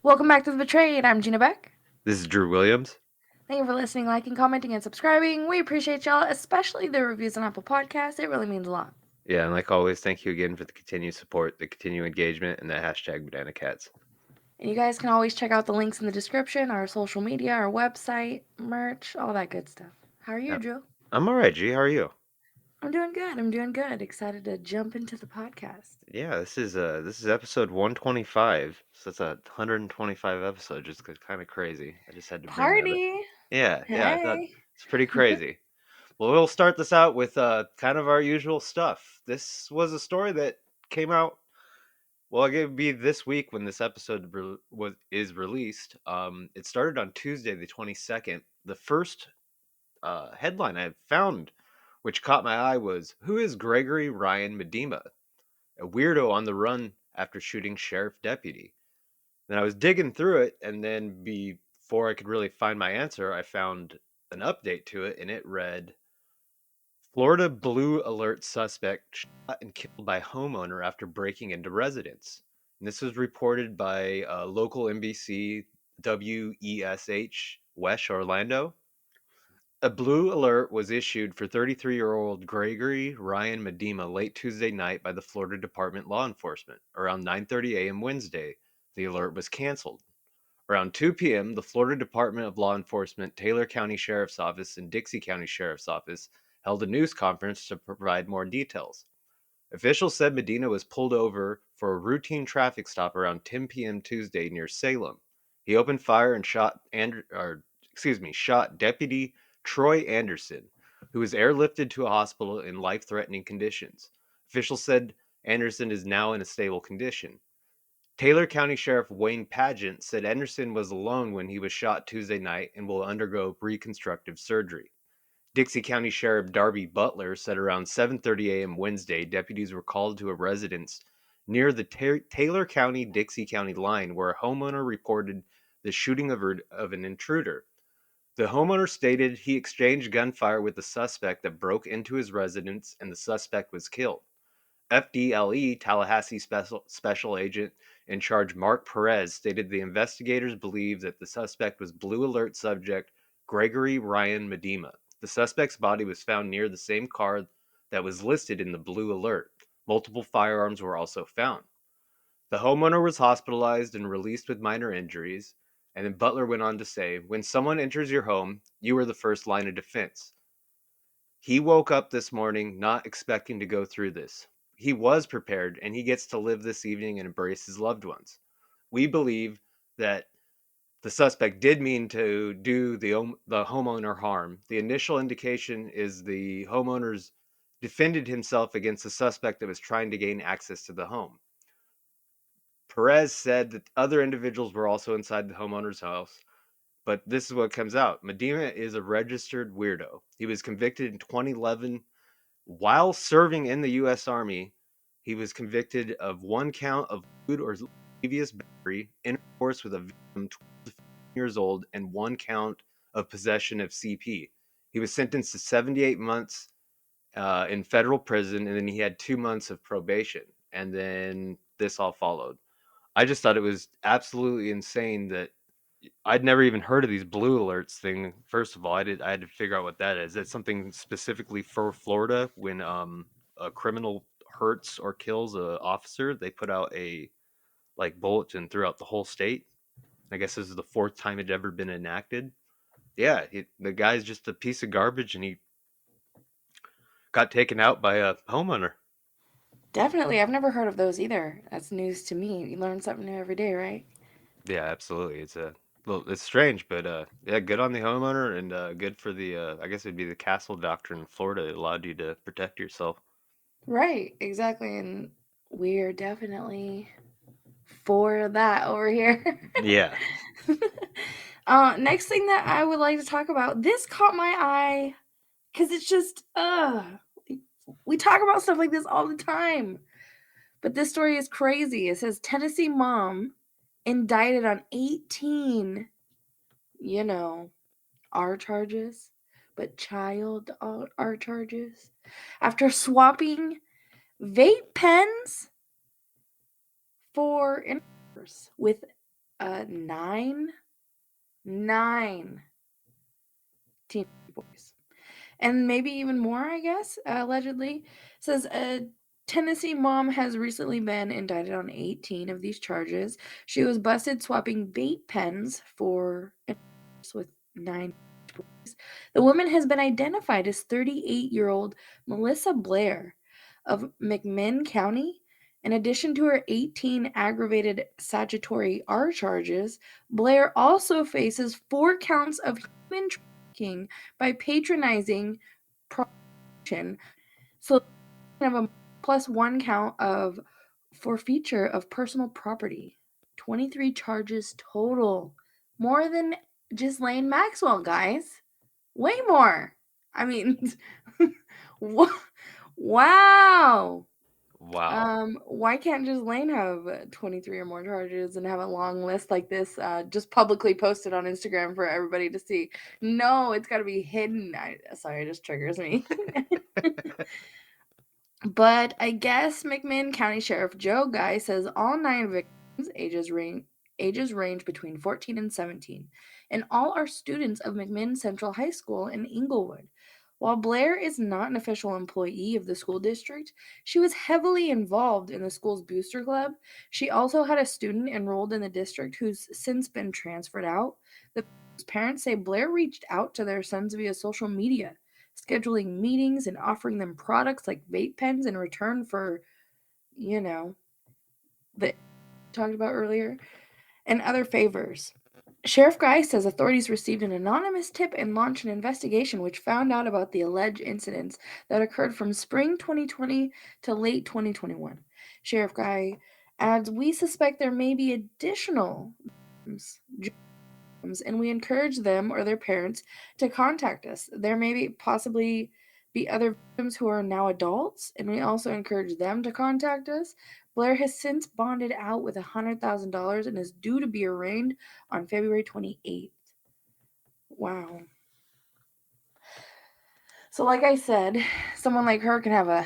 Welcome back to The Betrayed. I'm Gina Beck. This is Drew Williams. Thank you for listening, liking, commenting, and subscribing. We appreciate y'all, especially the reviews on Apple Podcasts. It really means a lot. Yeah, and like always, thank you again for the continued support, the continued engagement, and the hashtag Banana Cats. And you guys can always check out the links in the description, our social media, our website, merch, all that good stuff. How are you, Drew? I'm all right, G. How are you? I'm doing good. Excited to jump into the podcast. Yeah, this is episode 125. So it's 125 episodes. Just kind of crazy. I just had to bring that up. Party! Yeah, I thought Hey! it's pretty crazy. Well, we'll start this out with kind of our usual stuff. This was a story that came out. Well, it would be this week when this episode is released. It started on Tuesday, the 22nd. The first headline I found, which caught my eye, was "Who is Gregory Ryan Medema? A weirdo on the run after shooting sheriff deputy." Then I was digging through it, and then before I could really find my answer, I found an update to it, and it read, "Florida blue alert suspect shot and killed by homeowner after breaking into residence." And this was reported by local NBC WESH West Orlando. A blue alert was issued for 33-year-old Gregory Ryan Medema late Tuesday night by the Florida Department of Law Enforcement. Around 9:30 a.m. Wednesday, the alert was canceled. Around 2 p.m., the Florida Department of Law Enforcement, Taylor County Sheriff's Office, and Dixie County Sheriff's Office held a news conference to provide more details. Officials said Medina was pulled over for a routine traffic stop around 10 p.m. Tuesday near Salem. He opened fire and shot Deputy Troy Anderson, who was airlifted to a hospital in life-threatening conditions. Officials said Anderson is now in a stable condition. Taylor County Sheriff Wayne Pageant said Anderson was alone when he was shot Tuesday night and will undergo reconstructive surgery. Dixie County Sheriff Darby Butler said around 7:30 a.m. Wednesday, deputies were called to a residence near the Taylor County-Dixie County line where a homeowner reported the shooting of an intruder. The homeowner stated he exchanged gunfire with the suspect that broke into his residence and the suspect was killed. FDLE Tallahassee Special Agent in charge Mark Perez stated the investigators believe that the suspect was blue alert subject Gregory Ryan Medema. The suspect's body was found near the same car that was listed in the blue alert. Multiple firearms were also found. The homeowner was hospitalized and released with minor injuries. And then Butler went on to say, "When someone enters your home, you are the first line of defense. He woke up this morning not expecting to go through this. He was prepared, and he gets to live this evening and embrace his loved ones. We believe that the suspect did mean to do the homeowner harm. The initial indication is the homeowner's defended himself against the suspect that was trying to gain access to the home." Perez said that other individuals were also inside the homeowner's house, but this is what comes out. Medema is a registered weirdo. He was convicted in 2011 while serving in the U.S. Army. He was convicted of one count of lewd or lascivious battery, intercourse with a victim 12 to 15 years old, and one count of possession of CP. He was sentenced to 78 months in federal prison, and then he had 2 months of probation. And then this all followed. I just thought it was absolutely insane that I'd never even heard of these blue alerts thing. First of all, I had to figure out what that is. That's something specifically for Florida. When a criminal hurts or kills a officer, they put out a bulletin throughout the whole state. I guess this is the 4th time it ever been enacted. Yeah, the guy's just a piece of garbage, and he got taken out by a homeowner. Definitely. I've never heard of those either. That's news to me. You learn something new every day, right? Yeah, absolutely. It's strange, but yeah, good on the homeowner, and good for the I guess it'd be the castle doctrine in Florida. It allowed you to protect yourself. Right, exactly. And we're definitely for that over here. Yeah. Next thing that I would like to talk about, this caught my eye because it's just, We talk about stuff like this all the time. But this story is crazy. It says Tennessee mom indicted on 18, you know, R charges, but child R charges after swapping vape pens for with nine teen boys. And maybe even more, I guess, allegedly. It says a Tennessee mom has recently been indicted on 18 of these charges. She was busted swapping vape pens for with nine boys. The woman has been identified as 38-year-old Melissa Blair of McMinn County. In addition to her 18 aggravated statutory R charges, Blair also faces 4 counts of human trafficking by patronizing prostitution. So have a plus 1 count of forfeiture of personal property. 23 charges total. More than Ghislaine Maxwell, guys. Way more. I mean, wow. Wow. Why can't Ghislaine have 23 or more charges and have a long list like this just publicly posted on Instagram for everybody to see? No, it's got to be hidden. Sorry, it just triggers me. But I guess McMinn County Sheriff Joe Guy says all 9 victims, ages range between 14 and 17, and all are students of McMinn Central High School in Inglewood. While Blair is not an official employee of the school district, she was heavily involved in the school's booster club. She also had a student enrolled in the district who's since been transferred out. The parents say Blair reached out to their sons via social media, scheduling meetings and offering them products like vape pens in return for, you know, the talked about earlier, and other favors. Sheriff Guy says authorities received an anonymous tip and launched an investigation which found out about the alleged incidents that occurred from spring 2020 to late 2021. Sheriff Guy adds, "We suspect there may be additional and we encourage them or their parents to contact us. There may possibly be other victims who are now adults, and we also encourage them to contact us." Blair has since bonded out with $100,000 and is due to be arraigned on February 28th. Wow. So, like I said, someone like her can have a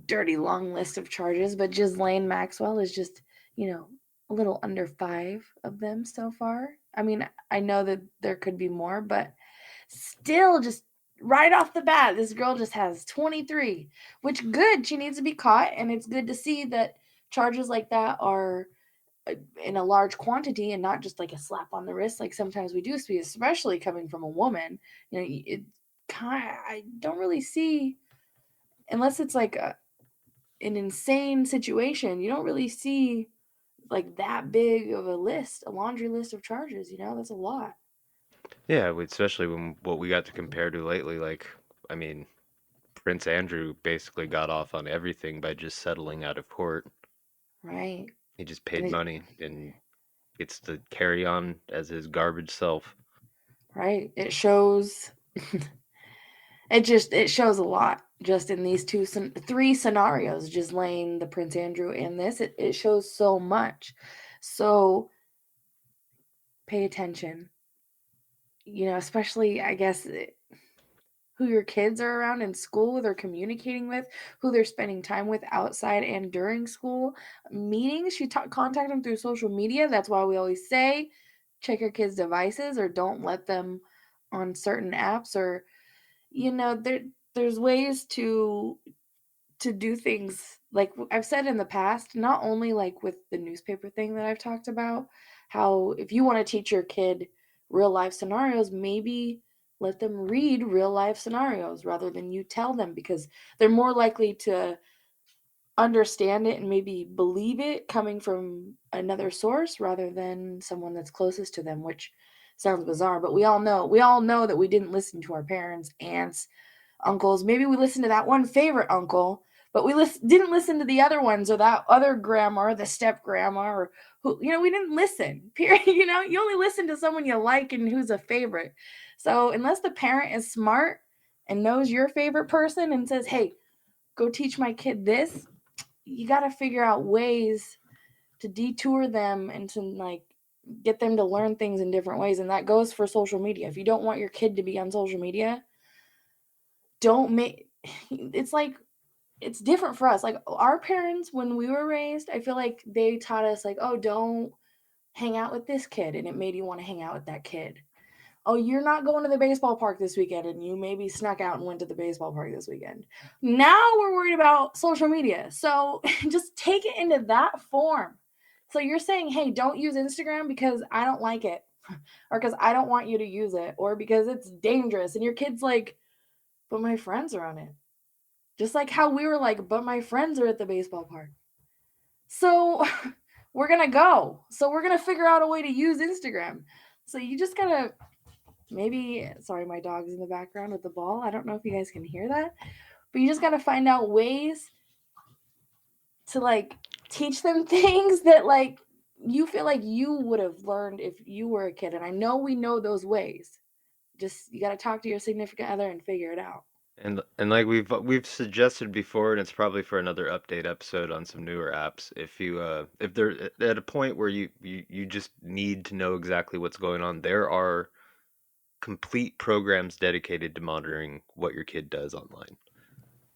dirty long list of charges, but Ghislaine Maxwell is just, a little under 5 of them so far. I mean, I know that there could be more, but still, just right off the bat, this girl just has 23, which good. She needs to be caught, and it's good to see that charges like that are in a large quantity and not just like a slap on the wrist like sometimes we do see, especially coming from a woman. It kind of, I don't really see, unless it's like an insane situation, you don't really see like that big of a laundry list of charges. That's a lot. Yeah, especially when what we got to compare to lately, like, I mean, Prince Andrew basically got off on everything by just settling out of court. Right. He just And paid money and gets to carry on as his garbage self. right, it shows. It shows a lot just in these three scenarios, just laying the Prince Andrew and this. It shows so much. So pay attention. Especially, I guess, who your kids are around in school with or communicating with, who they're spending time with outside and during school meetings. Contact them through social media. That's why we always say check your kids' devices or don't let them on certain apps, or there's ways to do things like I've said in the past, not only like with the newspaper thing that I've talked about, how if you want to teach your kid real life scenarios, maybe let them read real life scenarios rather than you tell them, because they're more likely to understand it and maybe believe it coming from another source rather than someone that's closest to them, which sounds bizarre, but we all know that we didn't listen to our parents, aunts, uncles. Maybe we listened to that one favorite uncle, but we didn't listen to the other ones, or that other grandma, or the step grandma, or who, we didn't listen. Period. You only listen to someone you like and who's a favorite. So unless the parent is smart and knows your favorite person and says, "Hey, go teach my kid this. You got to figure out ways to detour them and to like get them to learn things in different ways. And that goes for social media. If you don't want your kid to be on social media, don't make it's like it's different for us. Like our parents when we were raised, I feel like they taught us like, "Oh, don't hang out with this kid," and it made you want to hang out with that kid. Oh, you're not going to the baseball park this weekend, and you maybe snuck out and went to the baseball park this weekend. Now we're worried about social media. So just take it into that form. So you're saying, hey, don't use Instagram because I don't like it, or because I don't want you to use it, or because it's dangerous. And your kid's like, but my friends are on it. Just like how we were like, but my friends are at the baseball park. So we're going to go. So we're going to figure out a way to use Instagram. So you just got to maybe, sorry, my dog's in the background with the ball. I don't know if you guys can hear that, but you just got to find out ways to like teach them things that like you feel like you would have learned if you were a kid. And I know we know those ways. Just you got to talk to your significant other and figure it out. And like we've suggested before, and it's probably for another update episode on some newer apps. If they're at a point where you just need to know exactly what's going on, there are complete programs dedicated to monitoring what your kid does online.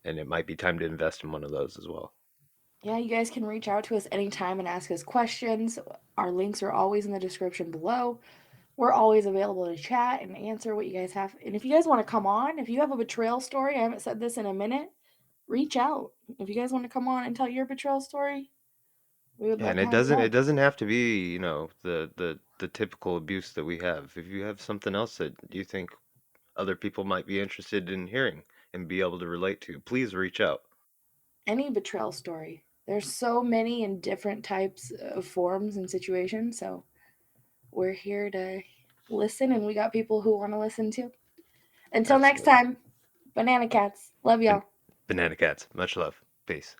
And it might be time to invest in one of those as well. Yeah, you guys can reach out to us anytime and ask us questions. Our links are always in the description below. We're always available to chat and answer what you guys have. And if you guys want to come on, if you have a betrayal story, I haven't said this in a minute, reach out. If you guys want to come on and tell your betrayal story, we would Yeah, love and to have you it on. doesn't have to be, the typical abuse that we have. If you have something else that you think other people might be interested in hearing and be able to relate to, please reach out. Any betrayal story. There's so many in different types of forms and situations. So we're here to listen, and we got people who want to listen too. Until next Absolutely. time, banana cats. Love Ban- y'all. Banana cats. Much love. Peace.